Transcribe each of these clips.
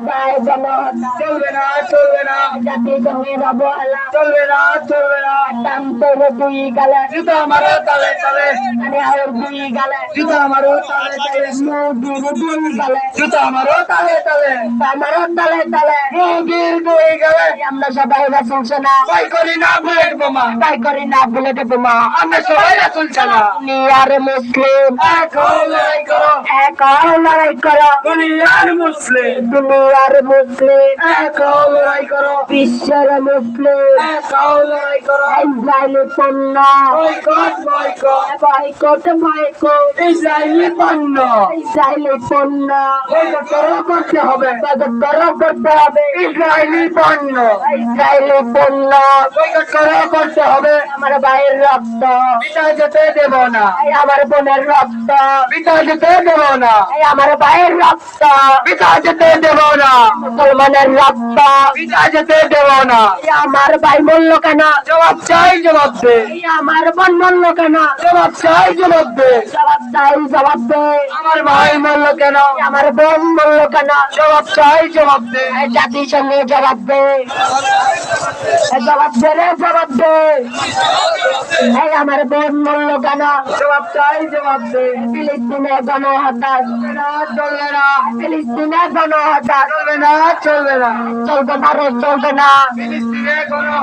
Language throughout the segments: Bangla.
ভাই গণহত্যা চলবে না, চলবে না, জাতিসংঘের অবহেলা চলবে না, চলবে না। টানতে দুই গালে জুতো আমারও তালে তালে, মানে আর দুই গালে জুতো আমারও তালে তালে, মোদির দুই গালে জুতো আমারও তালে তালে, আমারও তালে তালে মোদির দুই গালে। আমরা সবাই রাসুল সেনা ভয় করি না বুলেট বোমা, তাই করি না বুলেট বোমা আমরা সবাই রাসুল সেনা। দুনিয়ার মুসলিম এক হও লড়াই করো, এক হও লড়াই করো দুনিয়ার মুসলিম। দুনিয়ার মুসলিম এক হও লড়াই করো, বিশ্বের মুসলিম এক হও লড়াই করো। ইসরায়েলি পণ্য boycott, boycott, boycott boycott Israeli পণ্য ইসরায়েলি পণ্য বয়কট করো, করতে হবে। বয়কট করতে হবে ইসরায়েলি পণ্য ইসরায়েলি পণ্য বয়কট করো, করতে হবে। আমার ভাইয়ের রক্ত বিদায় যেতে দেব না, এই আমার বোনের রক্ত বিদায় যেতে দেব না, এই আমার ভাইয়ের রক্ত বিদায় যেতে দেব না, মুসলমানের রক্ত বিদায় যেতে দেব না। এই আমার ভাই মূল্য কেন জবাব চাই, জবাব দে, এই আমার বোন মূল্য কেন জবাব চাই, জবাব দে। জবাব চাই জবাব দে আমার ভাই মরল কেন? এই আমার বোন মূল্য কেন জবাব চাই, জবাব দে। এই জাতিসংঘে জবাব দে এই জবাব দে রে জবাব দে এই আমার বোন মূল্য কেন জবাব চাই, জবাব দে। ফিলিস্তিনে গণহত্যা চলবে না, চলবে না, ফিলিস্তিনে গণহত্যা চলবে না, চলবে না। চলবে না রে চলবে না ফিলিস্তিনে কোনো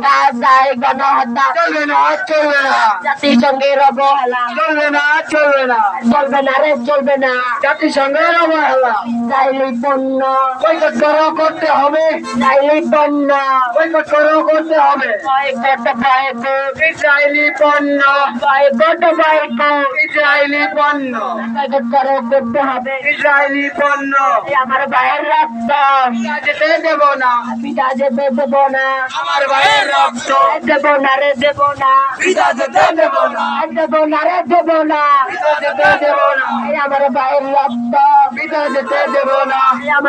গাজায় গণহত্যা চলবে না, চলবে না, জাতিসংঘের অবহেলা চলবে না, চলবে না। চলবে না রে চলবে না জাতিসংঘের অবহেলা ইসরায়েলি পণ্য বয়কট করো, করতে হবে। ইসরায়েলি পণ্য বয়কট করো, করতে হবে। বয়কট বয়কট ইসরায়েলি পণ্য, বয়কট বয়কট ইসরায়েলি পণ্য, বয়কট করে করতে হবে ইসরায়েলি পণ্য এই আমার ভাইয়ের রক্ত বিদায় যেতে দেব না, পিতা যেতে দেব না আমার ভাইয়ের রক্ত দেব না রে দেব না বিদায় যেতে দেব না, দেব না রে দেব না বিদায় যেতে দেব না, এই আমার ভাইয়ের রক্ত বিদায় যেতে দেব না। এই আমার